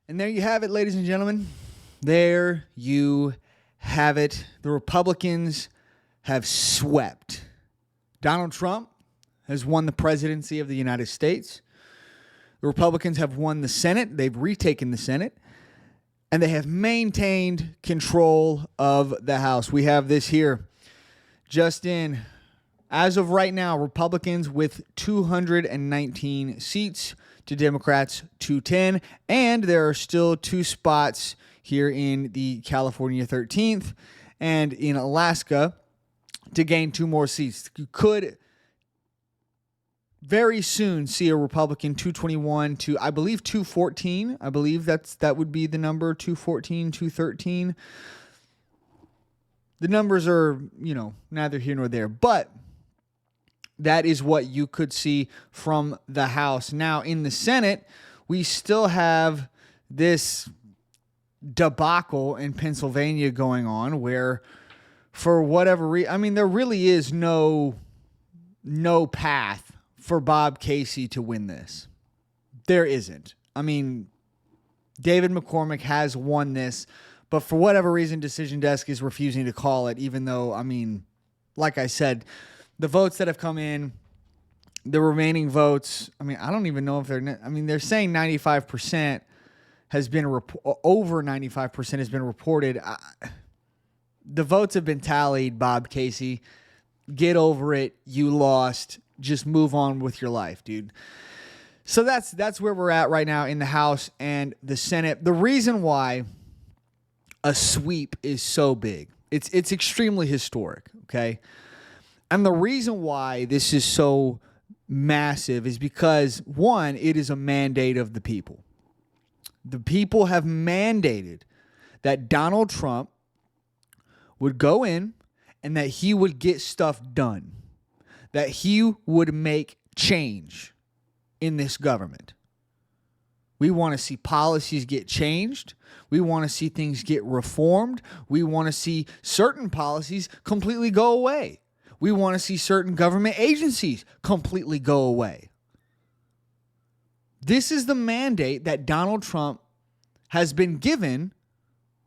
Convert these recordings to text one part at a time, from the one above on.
And there you have it, ladies and gentlemen. There you have it. The Republicans have swept. Donald Trump has won the presidency of the United States. The Republicans have won the Senate. They've retaken the Senate. And they have maintained control of the House. We have this here. Just in, as of right now, Republicans with 219 seats to Democrats 210. And there are still two spots here in the California 13th and in Alaska to gain two more seats. You could very soon see a Republican 221 to, I believe, 214. I believe that would be the number, 214, 213. The numbers are, neither here nor there. But that is what you could see from the House. Now, in the Senate, we still have this debacle in Pennsylvania going on where, for whatever reason, there really is no path for Bob Casey to win this. There isn't. David McCormick has won this, but for whatever reason, Decision Desk is refusing to call it, even though, like I said, the votes that have come in, the remaining votes, I don't even know if they're saying 95% has been, over 95% has been reported. The votes have been tallied, Bob Casey. Get over it. You lost. Just move on with your life, dude. So that's where we're at right now in the House and the Senate. The reason why a sweep is so big, it's extremely historic, okay? And the reason why this is so massive is because, one, it is a mandate of the people. The people have mandated that Donald Trump would go in and that he would get stuff done, that he would make change in this government. We want to see policies get changed. We want to see things get reformed. We want to see certain policies completely go away. We want to see certain government agencies completely go away. This is the mandate that Donald Trump has been given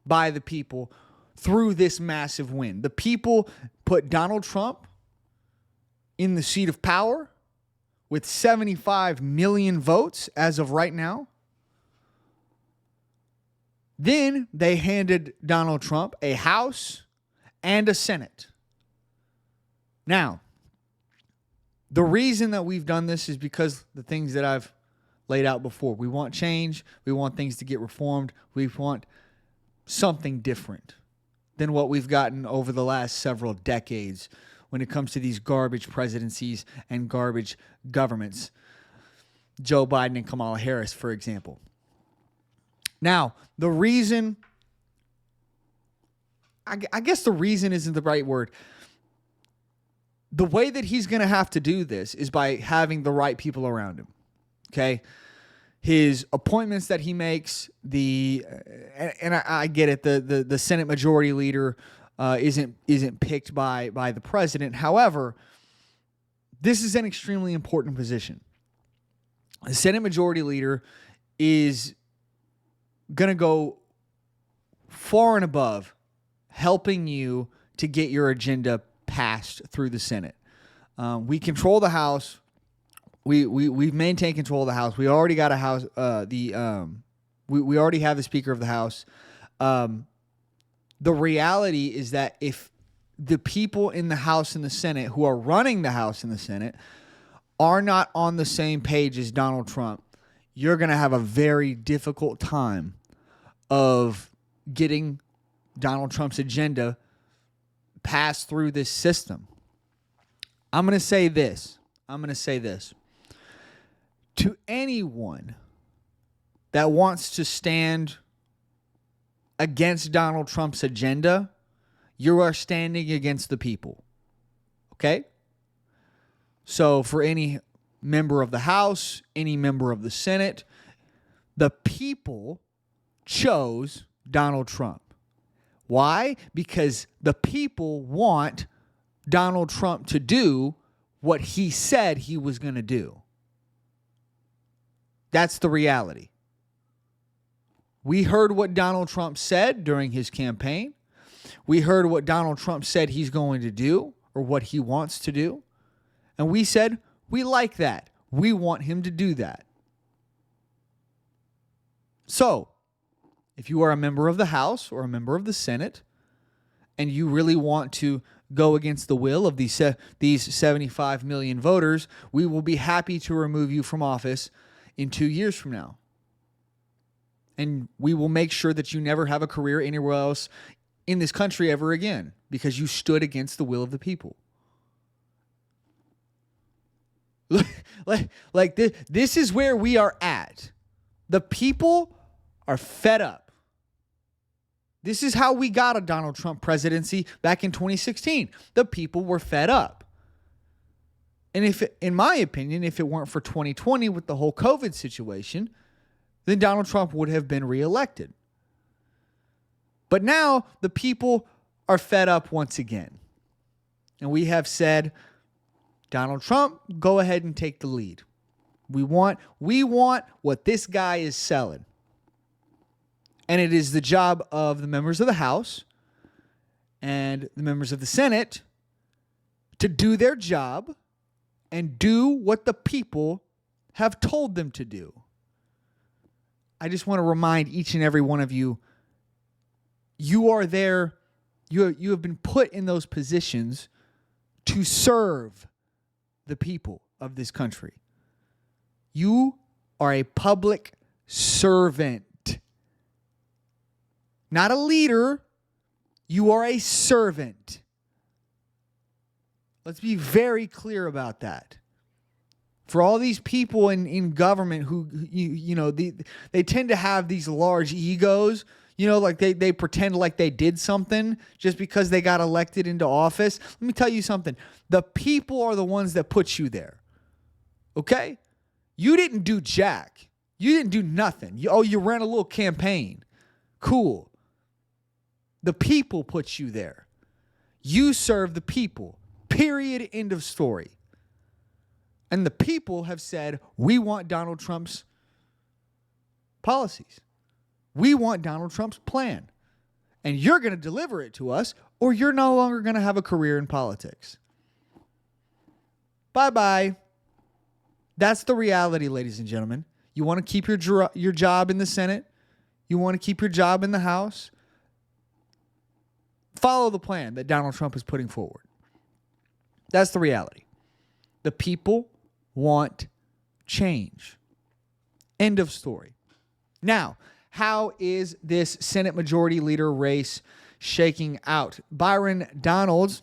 by the people through this massive win. The people put Donald Trump in the seat of power with 75 million votes as of right now. Then they handed Donald Trump a House and a Senate. Now, the reason that we've done this is because the things that I've laid out before. We want change. We want things to get reformed. We want something different than what we've gotten over the last several decades when it comes to these garbage presidencies and garbage governments. Joe Biden and Kamala Harris, for example. Now, the reason, I guess the reason isn't the right word. The way that he's going to have to do this is by having the right people around him. Okay? His appointments that he makes, I get it, the Senate Majority Leader isn't picked by the president. However, this is an extremely important position. The Senate Majority Leader is going to go far and above helping you to get your agenda passed through the Senate. We control the House. We've maintained control of the House. We already got a House. We already have the Speaker of the House. The reality is that if the people in the House and the Senate who are running the House and the Senate are not on the same page as Donald Trump, you're going to have a very difficult time of getting Donald Trump's agenda passed through this system. I'm going to say this. To anyone that wants to stand against Donald Trump's agenda, you are standing against the people. Okay? So for any member of the House, any member of the Senate, the people chose Donald Trump. Why? Because the people want Donald Trump to do what he said he was going to do. That's the reality. We heard what Donald Trump said during his campaign. We heard what Donald Trump said he's going to do or what he wants to do. And we said, we like that. We want him to do that. So, if you are a member of the House or a member of the Senate, and you really want to go against the will of these 75 million voters, we will be happy to remove you from office in 2 years from now. And we will make sure that you never have a career anywhere else in this country ever again because you stood against the will of the people. Like this is where we are at. The people are fed up. This is how we got a Donald Trump presidency back in 2016. The people were fed up. And if, in my opinion, if it weren't for 2020 with the whole COVID situation, then Donald Trump would have been reelected. But now the people are fed up once again. And we have said, Donald Trump, go ahead and take the lead. We want what this guy is selling. And it is the job of the members of the House and the members of the Senate to do their job and do what the people have told them to do. I just want to remind each and every one of you, you are there, you have been put in those positions to serve the people of this country. You are a public servant. Not a leader. You are a servant. Let's be very clear about that. For all these people in government who, they tend to have these large egos, like they pretend like they did something just because they got elected into office. Let me tell you something. The people are the ones that put you there. Okay? You didn't do jack. You didn't do nothing. You ran a little campaign. Cool. The people put you there. You serve the people. Period. End of story. And the people have said, we want Donald Trump's policies. We want Donald Trump's plan. And you're going to deliver it to us, or you're no longer going to have a career in politics. Bye-bye. That's the reality, ladies and gentlemen. You want to keep your job in the Senate? You want to keep your job in the House? Follow the plan that Donald Trump is putting forward. That's the reality. The people want change. End of story. Now, how is this Senate Majority Leader race shaking out? Byron Donalds,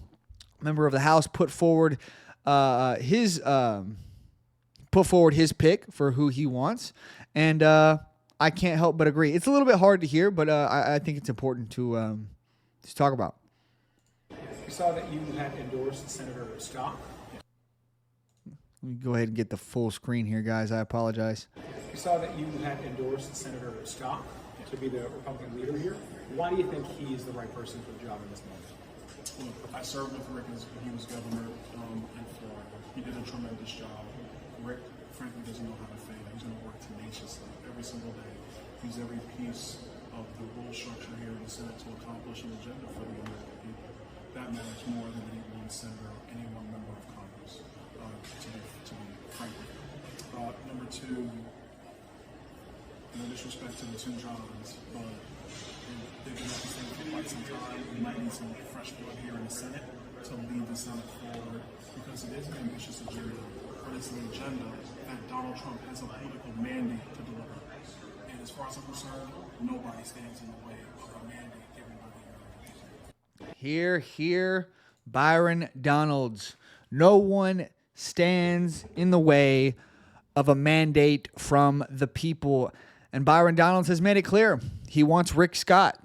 member of the House, put forward his pick for who he wants, and I can't help but agree. It's a little bit hard to hear, but I think it's important to talk about. We saw that you had endorsed Senator Scott. Let me go ahead and get the full screen here, guys. I apologize. We saw that you had endorsed Senator Scott to be the Republican leader here. Why do you think he is the right person for the job in this moment? Look, I served with Rick as he was governor in Florida. He did a tremendous job. Rick, frankly, doesn't know how to fail. He's going to work tenaciously every single day. Use every piece of the rule structure here in the Senate to accomplish an agenda for the American people. That matters more than any one senator or any one member of Congress, to be frank with you. Number two, no disrespect to the two Johns, but they've been at the Senate for quite some time. We might need some fresh blood here in the Senate to lead the Senate forward because it is an ambitious agenda, but it's an agenda that Donald Trump has a political mandate to deliver. And as far as I'm concerned, nobody stands in the way of a mandate given by the American people. Hear, Byron Donalds. No one stands in the way of a mandate from the people. And Byron Donalds has made it clear. He wants Rick Scott.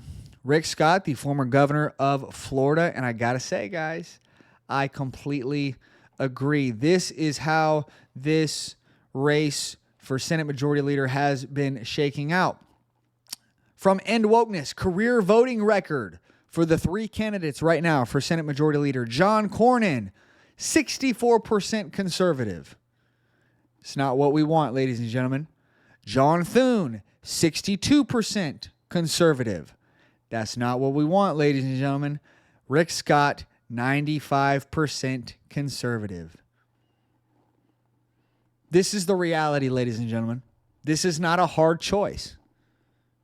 Rick Scott, the former governor of Florida. And I got to say, guys, I completely agree. This is how this race for Senate Majority Leader has been shaking out. From End Wokeness, career voting record for the three candidates right now for Senate Majority Leader. John Cornyn, 64% conservative. It's not what we want, ladies and gentlemen. John Thune, 62% conservative. That's not what we want, ladies and gentlemen. Rick Scott, 95% conservative. This is the reality, ladies and gentlemen. This is not a hard choice.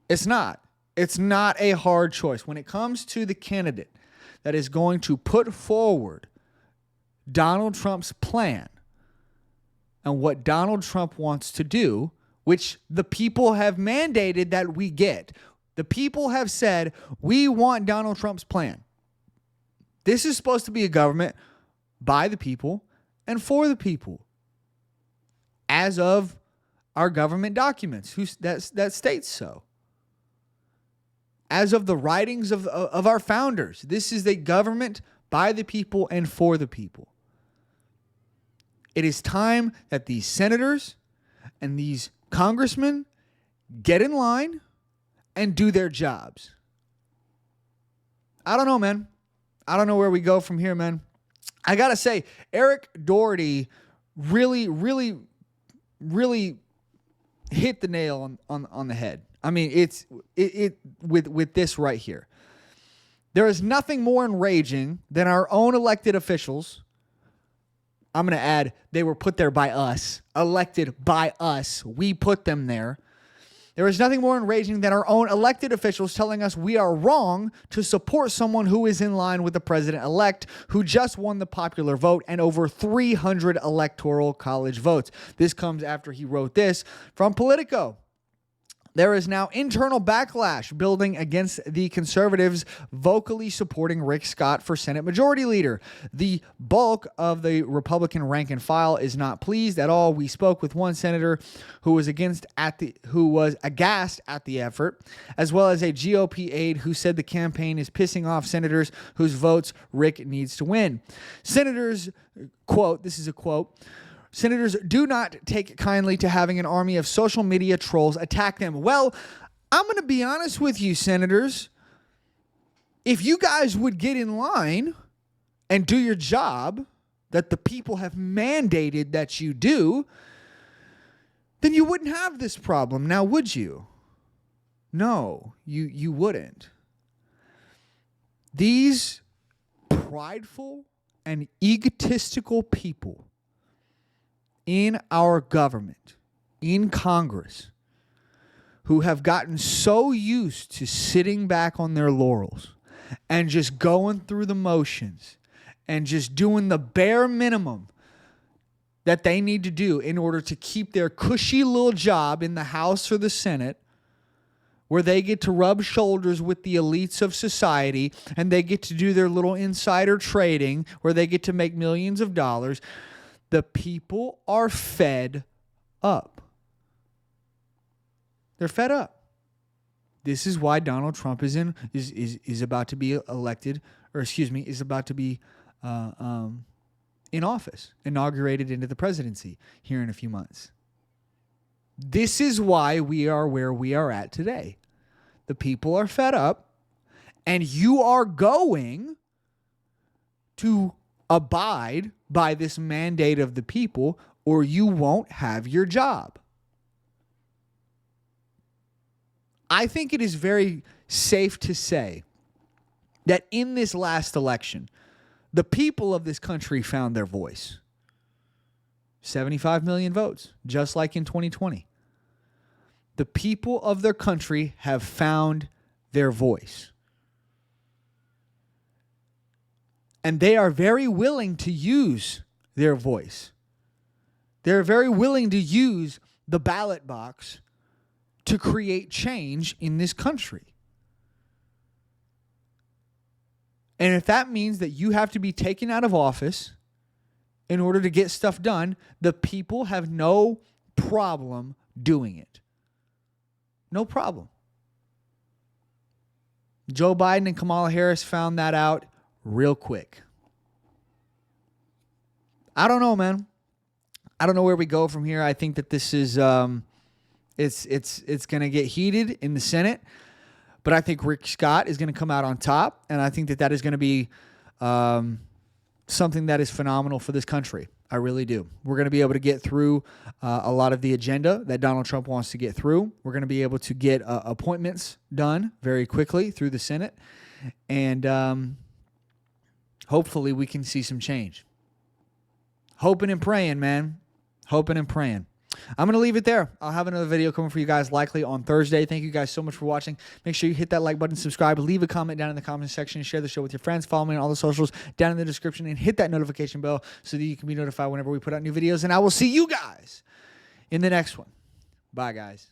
It's not. It's not a hard choice. When it comes to the candidate that is going to put forward Donald Trump's plan and what Donald Trump wants to do, which the people have mandated that we get. The people have said, we want Donald Trump's plan. This is supposed to be a government by the people and for the people, as of our government documents that states so. As of the writings of our founders, this is a government by the people and for the people. It is time that these senators and these congressmen get in line and do their jobs. I don't know, man. I don't know where we go from here, man. I got to say, Eric Doherty really hit the nail on the head. I mean, it's with this right here. There is nothing more enraging than our own elected officials. I'm going to add, they were put there by us, elected by us. We put them there. There is nothing more enraging than our own elected officials telling us we are wrong to support someone who is in line with the president-elect who just won the popular vote and over 300 electoral college votes. This comes after he wrote this from Politico. There is now internal backlash building against the conservatives vocally supporting Rick Scott for Senate Majority Leader. The bulk of the Republican rank and file is not pleased at all. We spoke with one senator who was aghast at the effort, as well as a GOP aide who said the campaign is pissing off senators whose votes Rick needs to win. Senators, quote, this is a quote, "Senators do not take kindly to having an army of social media trolls attack them." Well, I'm going to be honest with you, senators. If you guys would get in line and do your job that the people have mandated that you do, then you wouldn't have this problem. Now, would you? No, you wouldn't. These prideful and egotistical people in our government, in Congress, who have gotten so used to sitting back on their laurels and just going through the motions and just doing the bare minimum that they need to do in order to keep their cushy little job in the House or the Senate, where they get to rub shoulders with the elites of society and they get to do their little insider trading where they get to make millions of dollars. The people are fed up. They're fed up. This is why Donald Trump is about to be elected, is about to be in office, inaugurated into the presidency here in a few months. This is why we are where we are at today. The people are fed up, and you are going to abide by this mandate of the people, or you won't have your job. I think it is very safe to say that in this last election, the people of this country found their voice. 75 million votes, just like in 2020. The people of their country have found their voice. And they are very willing to use their voice. They're very willing to use the ballot box to create change in this country. And if that means that you have to be taken out of office in order to get stuff done, the people have no problem doing it. No problem. Joe Biden and Kamala Harris found that out real quick. I don't know, man. I don't know where we go from here. I think that this is it's going to get heated in the Senate, but I think Rick Scott is going to come out on top, and I think that is going to be something that is phenomenal for this country. I I really do. We're going to be able to get through a lot of the agenda that Donald Trump wants to get through. We're going to be able to get appointments done very quickly through the Senate. And hopefully we can see some change. Hoping and praying, man. Hoping and praying. I'm going to leave it there. I'll have another video coming for you guys likely on Thursday. Thank you guys so much for watching. Make sure you hit that like button, subscribe, leave a comment down in the comment section, share the show with your friends, follow me on all the socials down in the description, and hit that notification bell so that you can be notified whenever we put out new videos. And I will see you guys in the next one. Bye, guys.